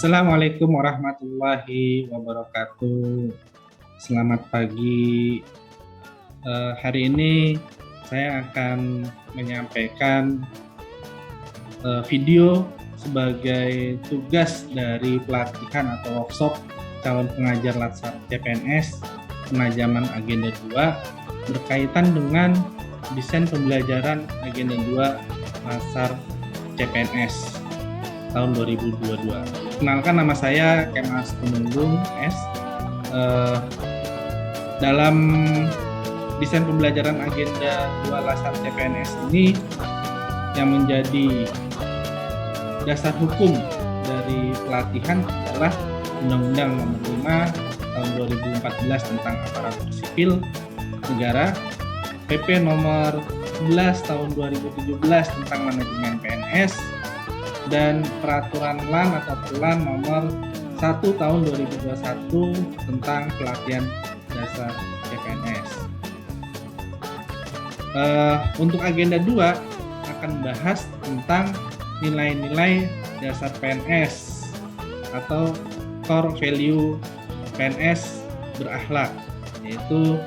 Assalamualaikum warahmatullahi wabarakatuh. Selamat pagi. Hari ini saya akan menyampaikan video sebagai tugas dari pelatihan atau workshop calon pengajar Latsar CPNS penajaman agenda 2 berkaitan dengan desain pembelajaran agenda 2 Latsar CPNS tahun 2022. Kenalkan, nama saya Kemas Tumenggung S. Dalam desain pembelajaran agenda 2 Latsar CPNS ini yang menjadi dasar hukum dari pelatihan adalah Undang-Undang Nomor 5 tahun 2014 tentang aparatur sipil negara, PP Nomor 11 tahun 2017 tentang manajemen PNS, dan Peraturan LAN atau Perlan Nomor 1 tahun 2021 tentang pelatihan dasar CPNS. Untuk agenda 2 akan membahas tentang nilai-nilai dasar PNS atau core value PNS berakhlak, yaitu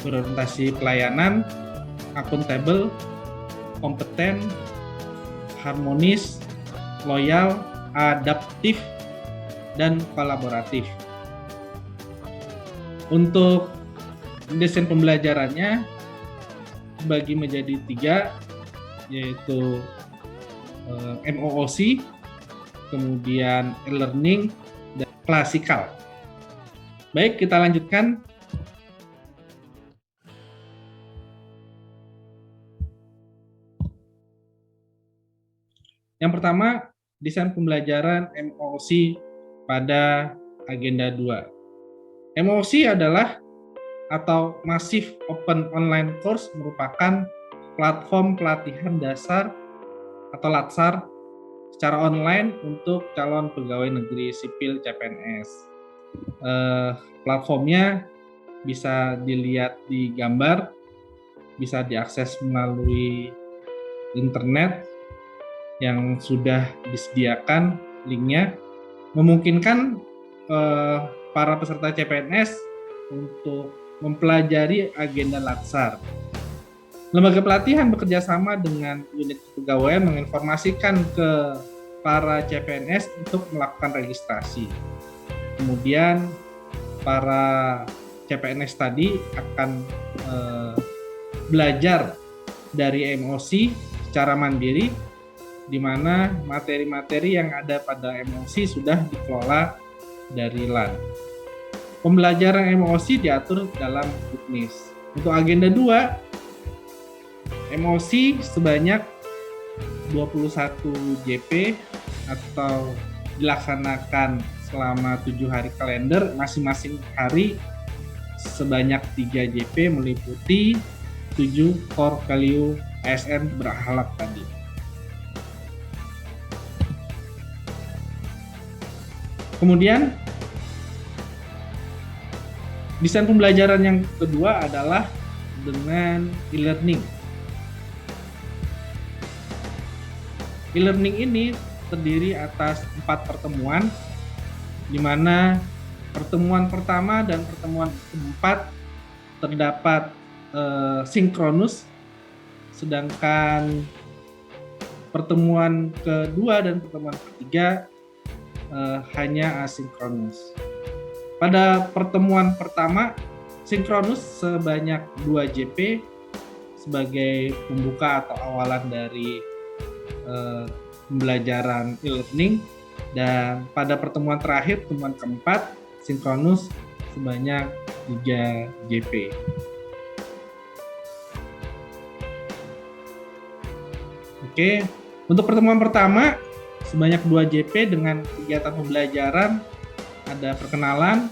berorientasi pelayanan, akuntabel, kompeten, harmonis, loyal, adaptif, dan kolaboratif. Untuk desain pembelajarannya dibagi menjadi 3, yaitu MOOC, kemudian e-learning, dan klasikal. Baik, kita lanjutkan. Yang pertama, desain pembelajaran MOOC pada agenda 2. MOOC adalah atau Massive Open Online Course merupakan platform pelatihan dasar atau Latsar secara online untuk calon pegawai negeri sipil CPNS. Platformnya bisa dilihat di gambar, bisa diakses melalui internet yang sudah disediakan linknya, memungkinkan para peserta CPNS untuk mempelajari agenda Latsar. Lembaga pelatihan bekerja sama dengan unit kepegawaian menginformasikan ke para CPNS untuk melakukan registrasi. Kemudian para CPNS tadi akan belajar dari MOOC secara mandiri, di mana materi-materi yang ada pada MOOC sudah dikelola dari LAN. Pembelajaran MOOC diatur dalam UKNIS. Untuk agenda 2, MOOC sebanyak 21 JP atau dilaksanakan selama 7 hari kalender, masing-masing hari sebanyak 3 JP meliputi 7 core value ASN berakhlak tadi. Kemudian desain pembelajaran yang kedua adalah dengan e-learning. E-learning ini terdiri atas 4 pertemuan, di mana pertemuan pertama dan pertemuan keempat terdapat sinkronus, sedangkan pertemuan kedua dan pertemuan ketiga hanya asinkronus. Pada pertemuan pertama, sinkronus sebanyak 2 JP sebagai pembuka atau awalan dari pembelajaran e-learning, dan pada pertemuan terakhir, pertemuan keempat, sinkronus sebanyak 3 JP. Oke, untuk pertemuan pertama sebanyak 2 JP dengan kegiatan pembelajaran ada perkenalan,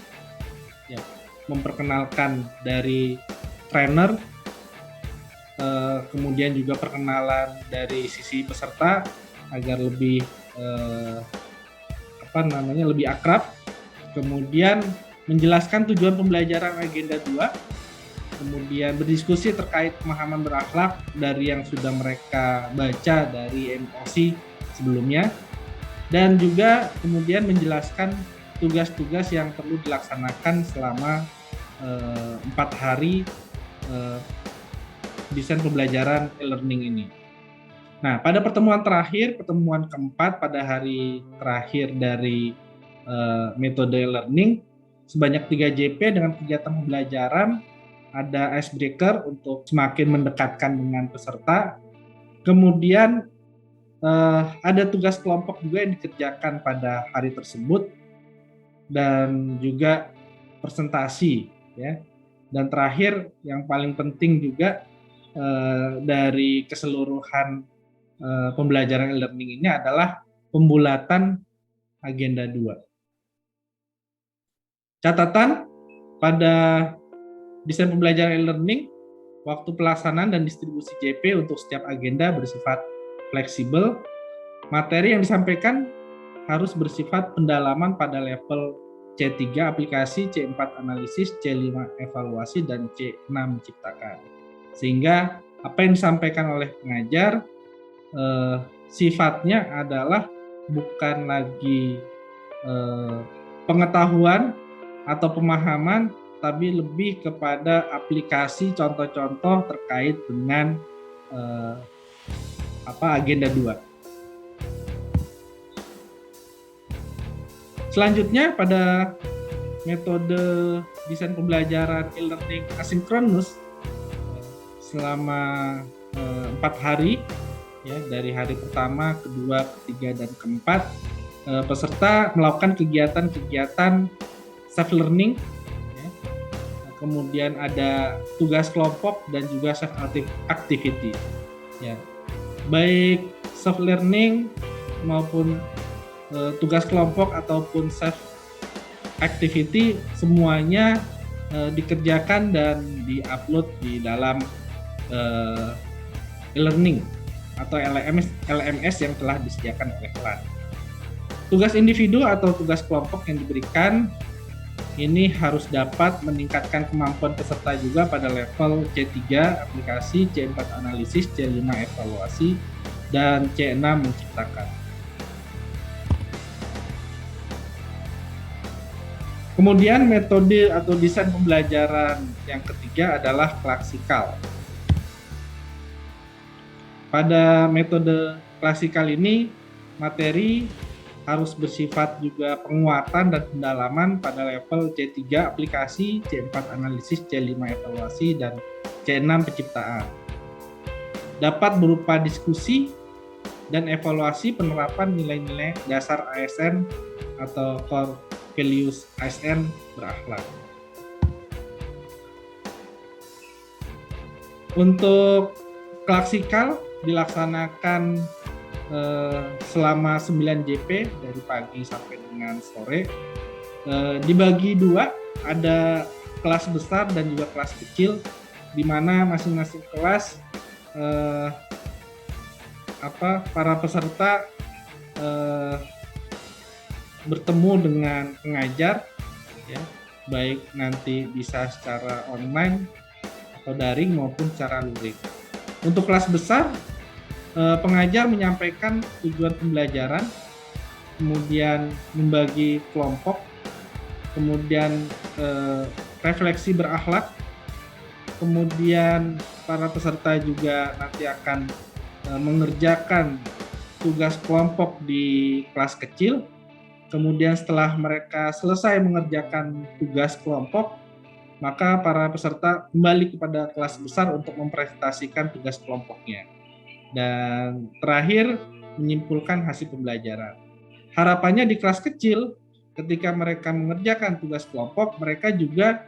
ya, memperkenalkan dari trainer, kemudian juga perkenalan dari sisi peserta agar lebih lebih akrab, kemudian menjelaskan tujuan pembelajaran agenda 2, kemudian berdiskusi terkait pemahaman berakhlak dari yang sudah mereka baca dari MOOC sebelumnya, dan juga kemudian menjelaskan tugas-tugas yang perlu dilaksanakan selama 4 hari desain pembelajaran e-learning ini. Nah, pada pertemuan terakhir, pertemuan keempat pada hari terakhir dari metode e-learning, sebanyak 3 JP dengan kegiatan pembelajaran, ada icebreaker untuk semakin mendekatkan dengan peserta, kemudian ada tugas kelompok juga yang dikerjakan pada hari tersebut, dan juga presentasi, ya. Dan terakhir yang paling penting juga dari keseluruhan pembelajaran e-learning ini adalah pembulatan agenda 2. Catatan pada desain pembelajaran e-learning, waktu pelaksanaan dan distribusi JP untuk setiap agenda bersifat fleksibel. Materi yang disampaikan harus bersifat pendalaman pada level C3 aplikasi, C4 analisis, C5 evaluasi, dan C6 menciptakan. Sehingga apa yang disampaikan oleh pengajar sifatnya adalah bukan lagi pengetahuan atau pemahaman, tapi lebih kepada aplikasi contoh-contoh terkait dengan agenda 2. Selanjutnya pada metode desain pembelajaran e-learning asinkronus selama 4 hari, ya, dari hari pertama, kedua, ketiga, dan keempat, peserta melakukan kegiatan-kegiatan self learning, ya. Kemudian ada tugas kelompok dan juga self activity, ya. Baik self learning maupun tugas kelompok ataupun self activity semuanya dikerjakan dan diupload di dalam e-learning atau LMS yang telah disediakan oleh PLAN. Tugas individu atau tugas kelompok yang diberikan ini harus dapat meningkatkan kemampuan peserta juga pada level C3 aplikasi, C4 analisis, C5 evaluasi, dan C6 menciptakan. Kemudian metode atau desain pembelajaran yang ketiga adalah klasikal. Pada metode klasikal ini, materi harus bersifat juga penguatan dan pendalaman pada level C3 aplikasi, C4 analisis, C5 evaluasi, dan C6 penciptaan. Dapat berupa diskusi dan evaluasi penerapan nilai-nilai dasar ASN atau core values ASN berakhlak. Untuk klasikal dilaksanakan selama 9 JP dari pagi sampai dengan sore. Dibagi 2, ada kelas besar dan juga kelas kecil, di mana masing-masing kelas para peserta bertemu dengan pengajar, ya, baik nanti bisa secara online atau daring maupun secara luring. Untuk kelas besar, pengajar menyampaikan tujuan pembelajaran, kemudian membagi kelompok, kemudian refleksi berakhlak, kemudian para peserta juga nanti akan mengerjakan tugas kelompok di kelas kecil. Kemudian setelah mereka selesai mengerjakan tugas kelompok, maka para peserta kembali kepada kelas besar untuk mempresentasikan tugas kelompoknya. Dan terakhir, menyimpulkan hasil pembelajaran. Harapannya di kelas kecil, ketika mereka mengerjakan tugas kelompok, mereka juga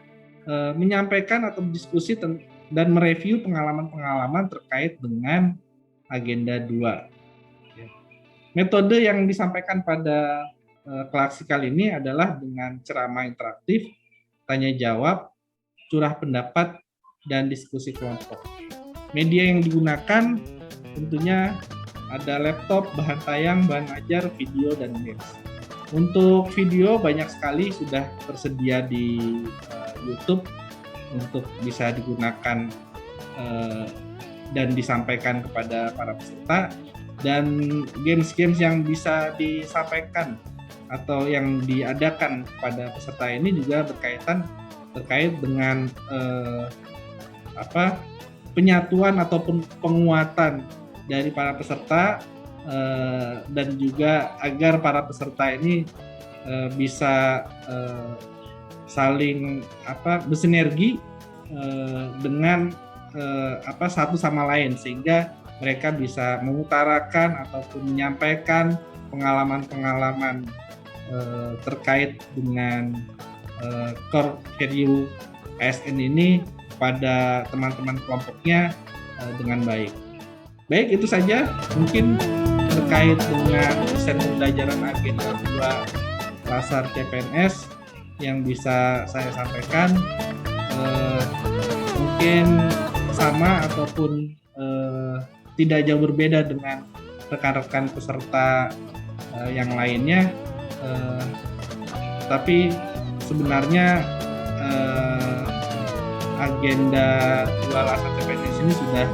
menyampaikan atau berdiskusi dan mereview pengalaman-pengalaman terkait dengan agenda 2. Metode yang disampaikan pada klasikal ini adalah dengan ceramah interaktif, tanya jawab, curah pendapat, dan diskusi kelompok. Media yang digunakan tentunya ada laptop, bahan tayang, bahan ajar, video, dan games. Untuk video banyak sekali sudah tersedia di YouTube untuk bisa digunakan dan disampaikan kepada para peserta. dan games-games yang bisa disampaikan atau yang diadakan pada peserta ini juga terkait dengan penyatuan ataupun penguatan dari para peserta, dan juga agar para peserta ini bisa saling bersinergi dengan satu sama lain, sehingga mereka bisa mengutarakan ataupun menyampaikan pengalaman-pengalaman terkait dengan core value ASN ini pada teman-teman kelompoknya dengan baik. Baik, itu saja mungkin terkait dengan desain pembelajaran agenda 2 Lasar CPNS yang bisa saya sampaikan. Mungkin sama ataupun tidak jauh berbeda dengan rekan-rekan peserta yang lainnya, tapi sebenarnya agenda 2 Lasar CPNS ini sudah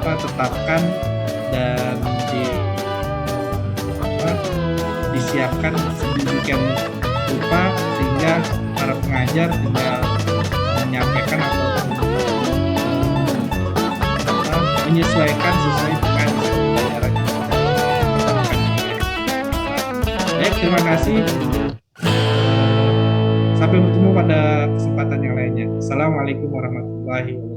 ditetapkan dan disiapkan sedemikian rupa sehingga para pengajar tinggal menyampaikan atau menyesuaikan sesuai dengan pembelajaran yang dilakukan. Baik, terima kasih. Sampai bertemu pada kesempatan yang lainnya. Assalamualaikum warahmatullahi wabarakatuh.